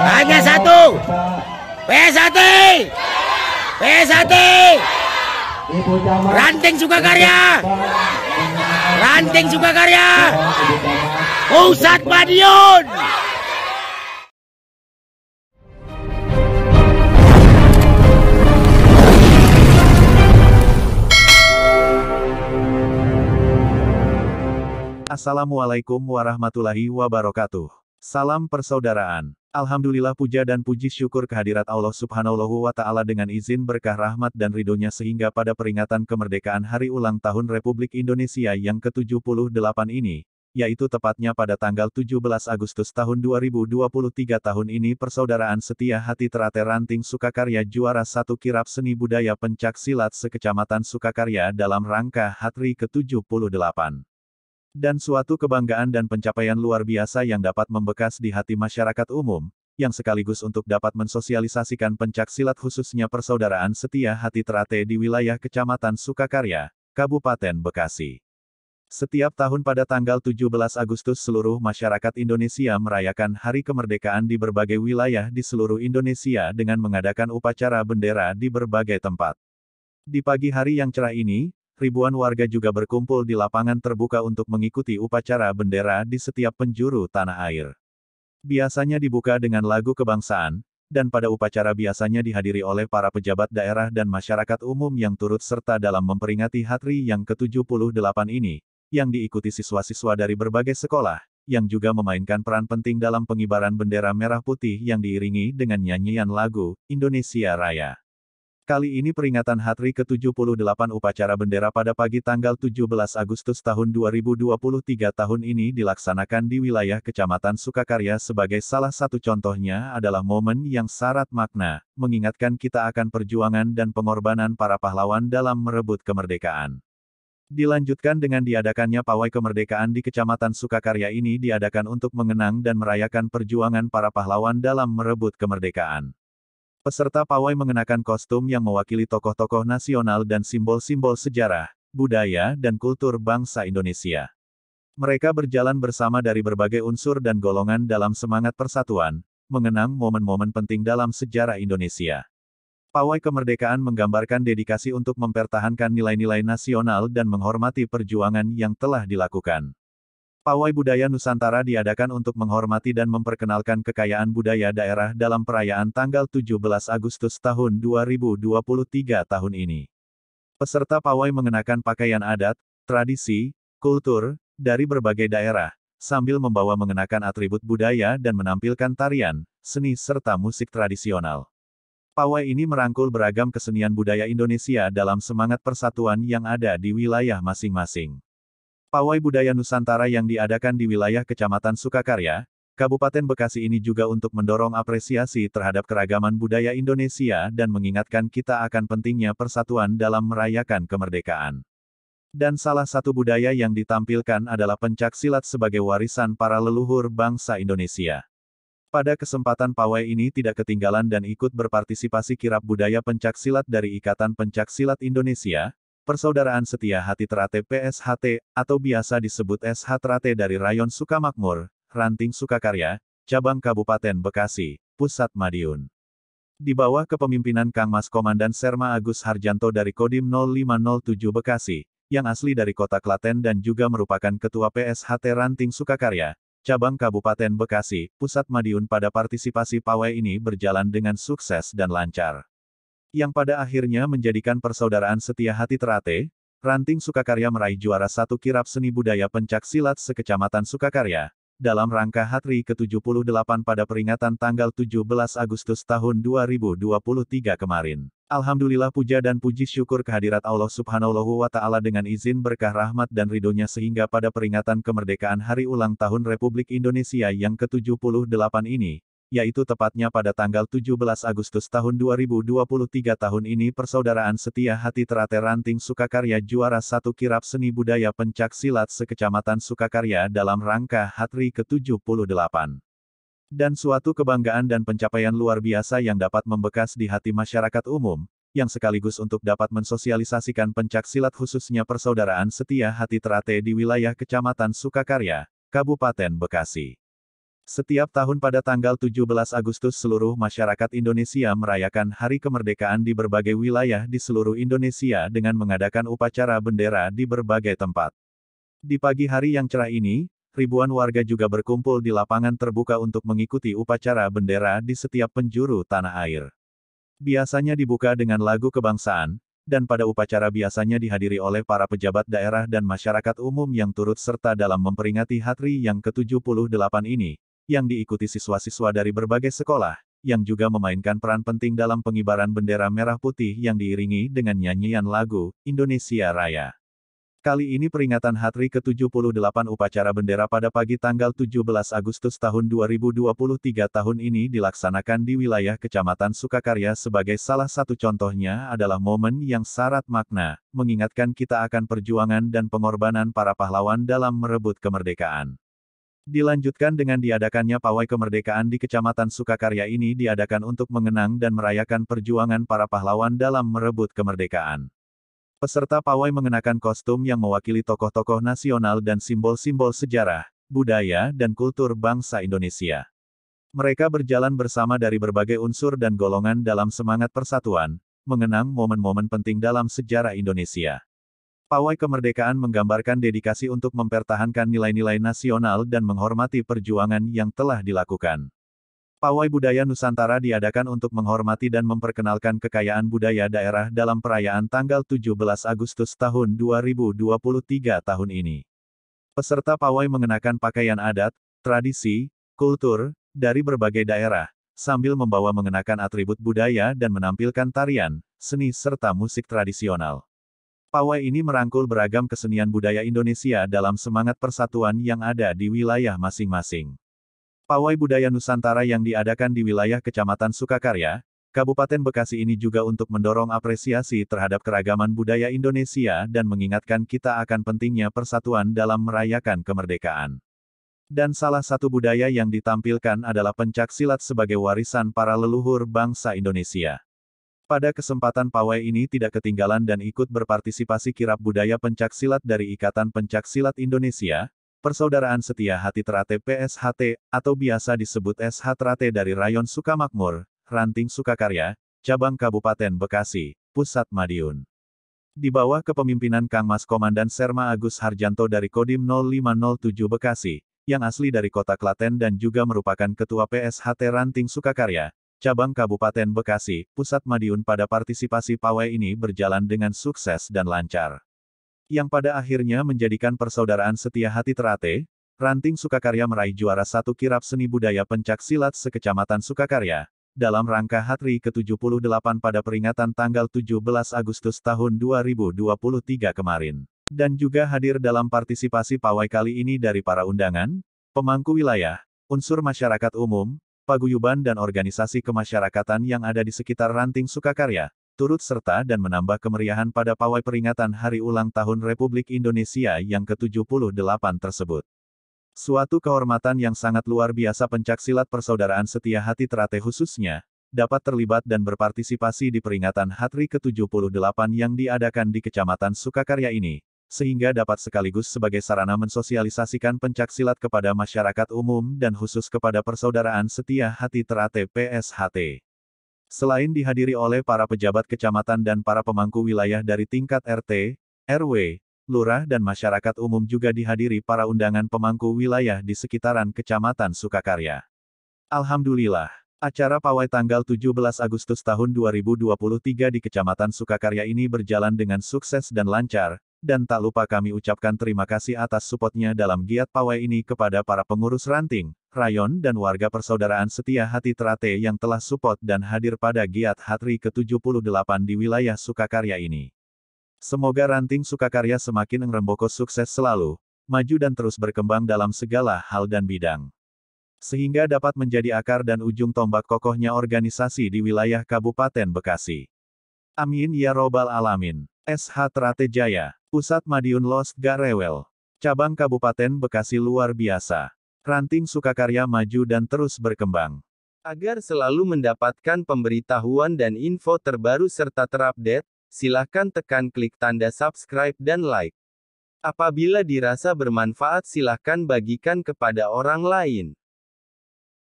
Hanya satu. Pesati. Pesati. Ranting Sukakarya. Ranting Sukakarya. Pusat Madiun. Assalamualaikum warahmatullahi wabarakatuh. Salam persaudaraan. Alhamdulillah, puja dan puji syukur kehadirat Allah Subhanahu wa Ta'ala dengan izin berkah rahmat dan ridhonya sehingga pada peringatan kemerdekaan Hari Ulang Tahun Republik Indonesia yang ke-78 ini, yaitu tepatnya pada tanggal 17 Agustus tahun 2023 tahun ini, persaudaraan setia hati Terate Ranting Sukakarya juara 1 kirab seni budaya pencak silat sekecamatan Sukakarya dalam rangka HATRI ke-78. Dan suatu kebanggaan dan pencapaian luar biasa yang dapat membekas di hati masyarakat umum, yang sekaligus untuk dapat mensosialisasikan pencak silat khususnya persaudaraan setia hati Terate di wilayah Kecamatan Sukakarya, Kabupaten Bekasi. Setiap tahun pada tanggal 17 Agustus seluruh masyarakat Indonesia merayakan Hari Kemerdekaan di berbagai wilayah di seluruh Indonesia dengan mengadakan upacara bendera di berbagai tempat. Di pagi hari yang cerah ini, ribuan warga juga berkumpul di lapangan terbuka untuk mengikuti upacara bendera di setiap penjuru tanah air. Biasanya dibuka dengan lagu kebangsaan, dan pada upacara biasanya dihadiri oleh para pejabat daerah dan masyarakat umum yang turut serta dalam memperingati HATRI yang ke-78 ini, yang diikuti siswa-siswa dari berbagai sekolah, yang juga memainkan peran penting dalam pengibaran bendera merah putih yang diiringi dengan nyanyian lagu Indonesia Raya. Kali ini peringatan HATRI ke-78 upacara bendera pada pagi tanggal 17 Agustus tahun 2023 tahun ini dilaksanakan di wilayah Kecamatan Sukakarya sebagai salah satu contohnya adalah momen yang syarat makna, mengingatkan kita akan perjuangan dan pengorbanan para pahlawan dalam merebut kemerdekaan. Dilanjutkan dengan diadakannya pawai kemerdekaan di Kecamatan Sukakarya ini diadakan untuk mengenang dan merayakan perjuangan para pahlawan dalam merebut kemerdekaan. Peserta pawai mengenakan kostum yang mewakili tokoh-tokoh nasional dan simbol-simbol sejarah, budaya dan kultur bangsa Indonesia. Mereka berjalan bersama dari berbagai unsur dan golongan dalam semangat persatuan, mengenang momen-momen penting dalam sejarah Indonesia. Pawai kemerdekaan menggambarkan dedikasi untuk mempertahankan nilai-nilai nasional dan menghormati perjuangan yang telah dilakukan. Pawai budaya Nusantara diadakan untuk menghormati dan memperkenalkan kekayaan budaya daerah dalam perayaan tanggal 17 Agustus tahun 2023 tahun ini. Peserta pawai mengenakan pakaian adat, tradisi, kultur, dari berbagai daerah, sambil membawa mengenakan atribut budaya dan menampilkan tarian, seni serta musik tradisional. Pawai ini merangkul beragam kesenian budaya Indonesia dalam semangat persatuan yang ada di wilayah masing-masing. Pawai budaya Nusantara yang diadakan di wilayah Kecamatan Sukakarya, Kabupaten Bekasi ini juga untuk mendorong apresiasi terhadap keragaman budaya Indonesia dan mengingatkan kita akan pentingnya persatuan dalam merayakan kemerdekaan. Dan salah satu budaya yang ditampilkan adalah pencak silat sebagai warisan para leluhur bangsa Indonesia. Pada kesempatan pawai ini tidak ketinggalan dan ikut berpartisipasi kirab budaya pencak silat dari Ikatan Pencak Silat Indonesia, Persaudaraan Setia Hati Terate PSHT, atau biasa disebut SH Terate dari Rayon Sukamakmur, Ranting Sukakarya, Cabang Kabupaten Bekasi, Pusat Madiun. Di bawah kepemimpinan Kang Mas Komandan Serma Agus Harjanto dari Kodim 0507 Bekasi, yang asli dari Kota Klaten dan juga merupakan Ketua PSHT Ranting Sukakarya, Cabang Kabupaten Bekasi, Pusat Madiun, pada partisipasi pawai ini berjalan dengan sukses dan lancar. Yang pada akhirnya menjadikan persaudaraan setia hati Terate, Ranting Sukakarya meraih juara 1 kirab seni budaya pencak silat sekecamatan Sukakarya, dalam rangka HATRI ke-78 pada peringatan tanggal 17 Agustus tahun 2023 kemarin. Alhamdulillah, puja dan puji syukur kehadirat Allah Subhanahu wa Ta'ala dengan izin berkah rahmat dan ridhonya sehingga pada peringatan kemerdekaan Hari Ulang Tahun Republik Indonesia yang ke-78 ini, yaitu tepatnya pada tanggal 17 Agustus tahun 2023 tahun ini, persaudaraan setia hati Terate Ranting Sukakarya juara 1 kirab seni budaya pencak silat sekecamatan Sukakarya dalam rangka HATRI ke-78. Dan suatu kebanggaan dan pencapaian luar biasa yang dapat membekas di hati masyarakat umum, yang sekaligus untuk dapat mensosialisasikan pencak silat khususnya persaudaraan setia hati Terate di wilayah Kecamatan Sukakarya, Kabupaten Bekasi. Setiap tahun pada tanggal 17 Agustus seluruh masyarakat Indonesia merayakan Hari Kemerdekaan di berbagai wilayah di seluruh Indonesia dengan mengadakan upacara bendera di berbagai tempat. Di pagi hari yang cerah ini, ribuan warga juga berkumpul di lapangan terbuka untuk mengikuti upacara bendera di setiap penjuru tanah air. Biasanya dibuka dengan lagu kebangsaan, dan pada upacara biasanya dihadiri oleh para pejabat daerah dan masyarakat umum yang turut serta dalam memperingati hari yang ke-78 ini, yang diikuti siswa-siswa dari berbagai sekolah, yang juga memainkan peran penting dalam pengibaran bendera merah putih yang diiringi dengan nyanyian lagu Indonesia Raya. Kali ini peringatan hari ke-78 upacara bendera pada pagi tanggal 17 Agustus tahun 2023 tahun ini dilaksanakan di wilayah Kecamatan Sukakarya sebagai salah satu contohnya adalah momen yang syarat makna, mengingatkan kita akan perjuangan dan pengorbanan para pahlawan dalam merebut kemerdekaan. Dilanjutkan dengan diadakannya pawai kemerdekaan di Kecamatan Sukakarya ini diadakan untuk mengenang dan merayakan perjuangan para pahlawan dalam merebut kemerdekaan. Peserta pawai mengenakan kostum yang mewakili tokoh-tokoh nasional dan simbol-simbol sejarah, budaya, dan kultur bangsa Indonesia. Mereka berjalan bersama dari berbagai unsur dan golongan dalam semangat persatuan, mengenang momen-momen penting dalam sejarah Indonesia. Pawai kemerdekaan menggambarkan dedikasi untuk mempertahankan nilai-nilai nasional dan menghormati perjuangan yang telah dilakukan. Pawai budaya Nusantara diadakan untuk menghormati dan memperkenalkan kekayaan budaya daerah dalam perayaan tanggal 17 Agustus tahun 2023 tahun ini. Peserta pawai mengenakan pakaian adat, tradisi, kultur, dari berbagai daerah, sambil membawa mengenakan atribut budaya dan menampilkan tarian, seni serta musik tradisional. Pawai ini merangkul beragam kesenian budaya Indonesia dalam semangat persatuan yang ada di wilayah masing-masing. Pawai budaya Nusantara yang diadakan di wilayah Kecamatan Sukakarya, Kabupaten Bekasi ini juga untuk mendorong apresiasi terhadap keragaman budaya Indonesia dan mengingatkan kita akan pentingnya persatuan dalam merayakan kemerdekaan. Dan salah satu budaya yang ditampilkan adalah pencak silat sebagai warisan para leluhur bangsa Indonesia. Pada kesempatan pawai ini tidak ketinggalan dan ikut berpartisipasi kirab budaya pencak silat dari Ikatan Pencak Silat Indonesia, Persaudaraan Setia Hati Terate PSHT, atau biasa disebut SH Terate dari Rayon Sukamakmur, Ranting Sukakarya, Cabang Kabupaten Bekasi, Pusat Madiun. Di bawah kepemimpinan Kang Mas Komandan Serma Agus Harjanto dari Kodim 0507 Bekasi, yang asli dari Kota Klaten dan juga merupakan Ketua PSHT Ranting Sukakarya, Cabang Kabupaten Bekasi, Pusat Madiun pada partisipasi pawai ini berjalan dengan sukses dan lancar. Yang pada akhirnya menjadikan Persaudaraan Setia Hati Terate, Ranting Sukakarya meraih juara 1 kirab seni budaya pencak silat se-Kecamatan Sukakarya, dalam rangka hari ke-78 pada peringatan tanggal 17 Agustus tahun 2023 kemarin. Dan juga hadir dalam partisipasi pawai kali ini dari para undangan, pemangku wilayah, unsur masyarakat umum, paguyuban dan organisasi kemasyarakatan yang ada di sekitar Ranting Sukakarya, turut serta dan menambah kemeriahan pada pawai peringatan Hari Ulang Tahun Republik Indonesia yang ke-78 tersebut. Suatu kehormatan yang sangat luar biasa pencaksilat Persaudaraan Setia Hati Terate khususnya, dapat terlibat dan berpartisipasi di peringatan Hari ke-78 yang diadakan di Kecamatan Sukakarya ini, sehingga dapat sekaligus sebagai sarana mensosialisasikan pencaksilat kepada masyarakat umum dan khusus kepada Persaudaraan Setia Hati Terate PSHT. Selain dihadiri oleh para pejabat kecamatan dan para pemangku wilayah dari tingkat RT, RW, lurah dan masyarakat umum juga dihadiri para undangan pemangku wilayah di sekitaran Kecamatan Sukakarya. Alhamdulillah, acara pawai tanggal 17 Agustus tahun 2023 di Kecamatan Sukakarya ini berjalan dengan sukses dan lancar, dan tak lupa kami ucapkan terima kasih atas supportnya dalam giat pawai ini kepada para pengurus Ranting, Rayon dan warga Persaudaraan Setia Hati Terate yang telah support dan hadir pada giat Hari ke-78 di wilayah Sukakarya ini. Semoga Ranting Sukakarya semakin ngeremboko sukses selalu, maju dan terus berkembang dalam segala hal dan bidang. Sehingga dapat menjadi akar dan ujung tombak kokohnya organisasi di wilayah Kabupaten Bekasi. Amin ya robbal alamin. SH Terate Jaya, Pusat Madiun Lost Gak Rewel. Cabang Kabupaten Bekasi luar biasa. Ranting Sukakarya maju dan terus berkembang. Agar selalu mendapatkan pemberitahuan dan info terbaru serta terupdate, silakan tekan klik tanda subscribe dan like. Apabila dirasa bermanfaat silakan bagikan kepada orang lain.